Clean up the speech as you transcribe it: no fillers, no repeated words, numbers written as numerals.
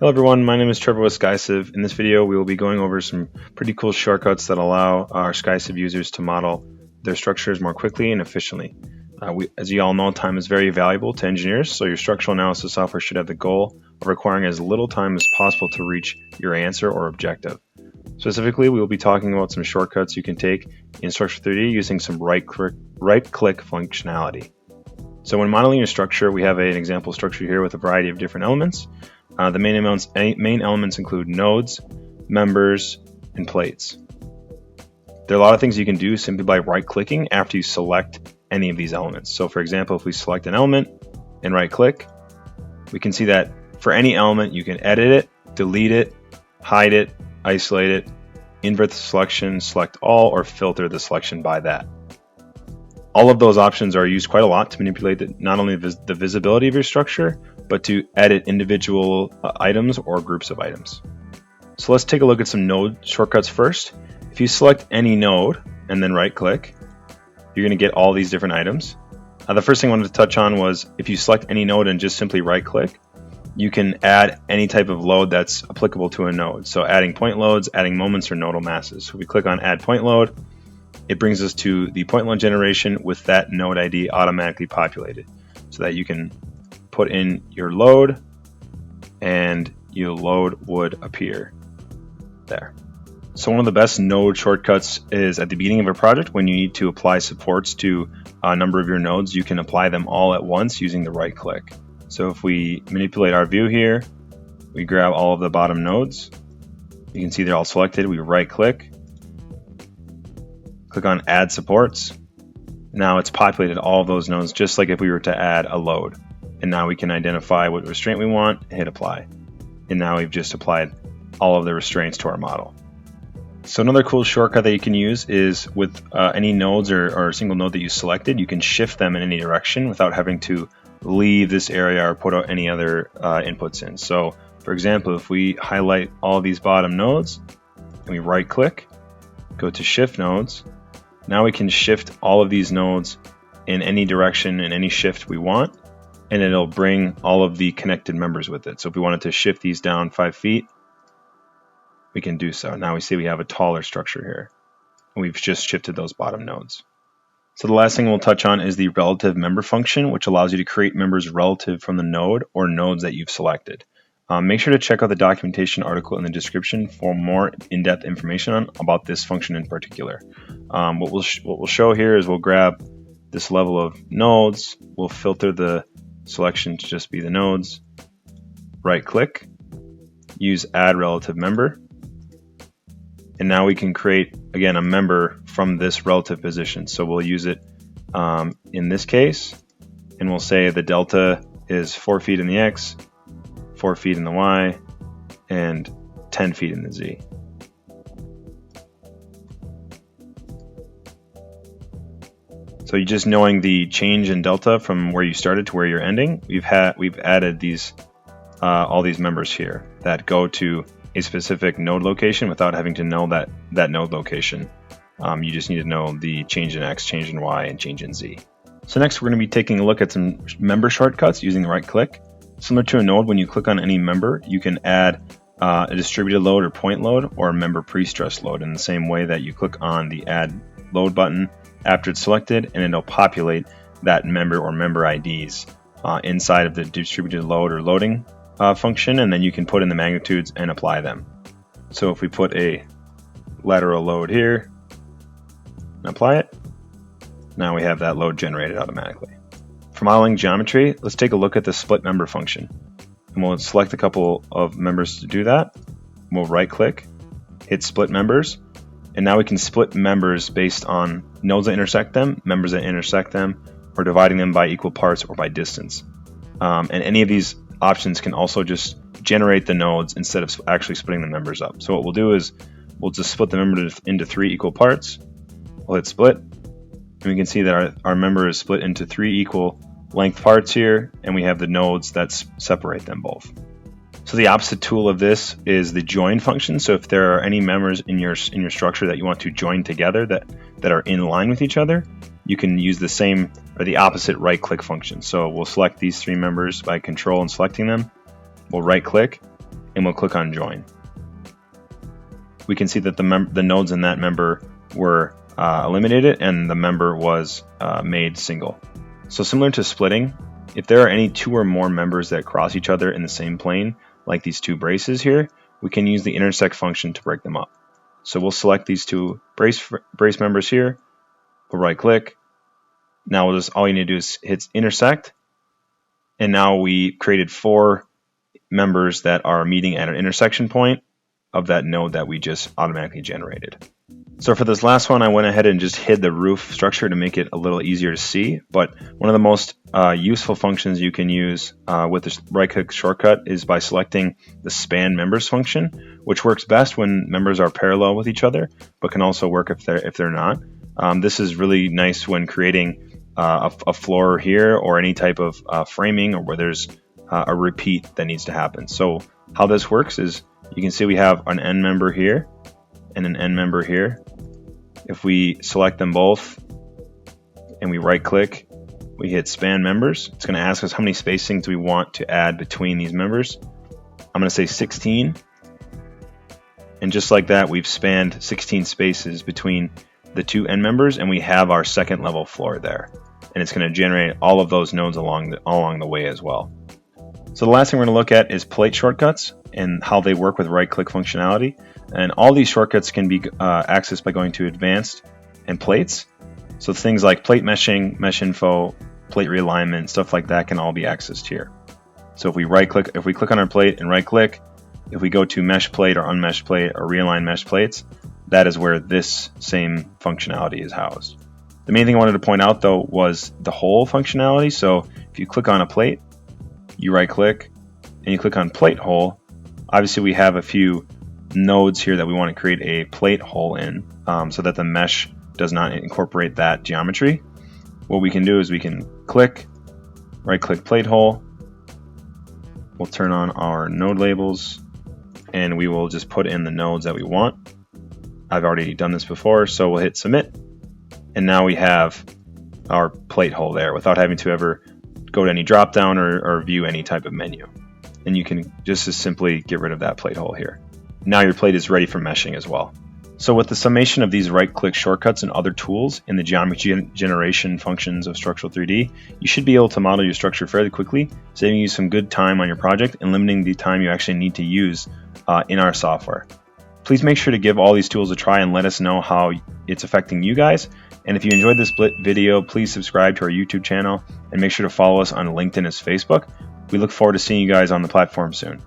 Hello everyone, my name is Trevor with SkyCiv. In this video we will be going over some pretty cool shortcuts that allow our SkyCiv users to model their structures more quickly and efficiently. As you all know, time is very valuable to engineers, so your structural analysis software should have the goal of requiring as little time as possible to reach your answer or objective. Specifically, we will be talking about some shortcuts you can take in Structure 3D using some right-click functionality. So when modeling your structure, we have an example structure here with a variety of different elements. The main elements include nodes, members, and plates. There are a lot of things you can do simply by right-clicking after you select any of these elements. So for example, if we select an element and right-click, we can see that for any element you can edit it, delete it, hide it, isolate it, invert the selection, select all, or filter the selection by that. All of those options are used quite a lot to manipulate not only the visibility of your structure, but to edit individual items or groups of items. So let's take a look at some node shortcuts first. If you select any node and then right click, you're going to get all these different items. The first thing I wanted to touch on was if you select any node and just simply right click, you can add any type of load that's applicable to a node. So adding point loads, adding moments, or nodal masses. So if we click on add point load, it brings us to the point load generation with that node ID automatically populated so that you can put in your load and your load would appear there. So one of the best node shortcuts is at the beginning of a project when you need to apply supports to a number of your nodes. You can apply them all at once using the right click. So if we manipulate our view here, we grab all of the bottom nodes. You can see they're all selected. We right click, click on add supports. Now it's populated all of those nodes just like if we were to add a load. And now we can identify what restraint we want, hit apply. And now we've just applied all of the restraints to our model. So another cool shortcut that you can use is with any nodes or a single node that you selected, you can shift them in any direction without having to leave this area or put out any other inputs in. So for example, if we highlight all these bottom nodes and we right click, go to shift nodes, now we can shift all of these nodes in any direction in any shift we want, and it'll bring all of the connected members with it. So if we wanted to shift these down 5 feet, we can do so. Now we see we have a taller structure here, and we've just shifted those bottom nodes. So the last thing we'll touch on is the relative member function, which allows you to create members relative from the node or nodes that you've selected. Make sure to check out the documentation article in the description for more in-depth information about this function in particular. What we'll show here is we'll grab this level of nodes, we'll filter the selection to just be the nodes, right click, use add relative member, and now we can create again a member from this relative position. So we'll use it in this case, and we'll say the delta is 4 feet in the X, 4 feet in the Y, and 10 feet in the Z. So you just knowing the change in delta from where you started to where you're ending, we've added these all these members here that go to a specific node location without having to know that node location. You just need to know the change in X, change in Y, and change in Z. So next we're going to be taking a look at some member shortcuts using the right click. Similar to a node, when you click on any member, you can add a distributed load or point load or a member pre-stress load in the same way that you click on the add load button after it's selected, and it'll populate that member or member IDs inside of the distributed load or loading function, and then you can put in the magnitudes and apply them. So if we put a lateral load here and apply it, now we have that load generated automatically. For modeling geometry, let's take a look at the split member function. And we'll select a couple of members to do that. We'll right click, hit split members, and now we can split members based on nodes that intersect them, members that intersect them, or dividing them by equal parts or by distance. And any of these options can also just generate the nodes instead of actually splitting the members up. So what we'll do is we'll just split the member into 3 equal parts. We'll hit split, and we can see that our member is split into 3 equal length parts here, and we have the nodes that separate them both. So the opposite tool of this is the join function. So if there are any members in your structure that you want to join together that are in line with each other, you can use the same or the opposite right click function. So we'll select these 3 members by control and selecting them. We'll right click, and and we'll click on join. We can see that the nodes in that member were eliminated and the member was made single. So similar to splitting, if there are any two or more members that cross each other in the same plane, like these two braces here, we can use the intersect function to break them up. So we'll select these two brace members here, we'll right click. Now all you need to do is hit intersect, and now we created 4 members that are meeting at an intersection point of that node that we just automatically generated. So for this last one, I went ahead and just hid the roof structure to make it a little easier to see. But one of the most useful functions you can use with this right-click shortcut is by selecting the span members function, which works best when members are parallel with each other, but can also work if they're not. This is really nice when creating a floor here or any type of framing or where there's a repeat that needs to happen. So how this works is you can see we have an end member here and an end member here. If we select them both and we right click, we hit span members, it's going to ask us how many spacings we want to add between these members. I'm going to say 16. And just like that, we've spanned 16 spaces between the two end members, and we have our second level floor there. And it's going to generate all of those nodes along the way as well. So the last thing we're going to look at is plate shortcuts and how they work with right-click functionality. And all these shortcuts can be accessed by going to Advanced and Plates. So things like plate meshing, mesh info, plate realignment, stuff like that can all be accessed here. So if we click on our plate and right-click, if we go to Mesh Plate or Unmeshed Plate or Realign Mesh Plates, that is where this same functionality is housed. The main thing I wanted to point out though was the hole functionality. So if you click on a plate, you right click and you click on plate hole, obviously we have a few nodes here that we want to create a plate hole in so that the mesh does not incorporate that geometry. What we can do is we can right click plate hole, we'll turn on our node labels, and we will just put in the nodes that we want. I've already done this before, so we'll hit submit, and now we have our plate hole there without having to ever go to any drop down or view any type of menu. And you can just as simply get rid of that plate hole here. Now your plate is ready for meshing as well. So with the summation of these right-click shortcuts and other tools in the geometry generation functions of Structural 3D, you should be able to model your structure fairly quickly, saving you some good time on your project and limiting the time you actually need to use in our software. Please make sure to give all these tools a try and let us know how it's affecting you guys. And if you enjoyed this video, please subscribe to our YouTube channel and make sure to follow us on LinkedIn and Facebook. We look forward to seeing you guys on the platform soon.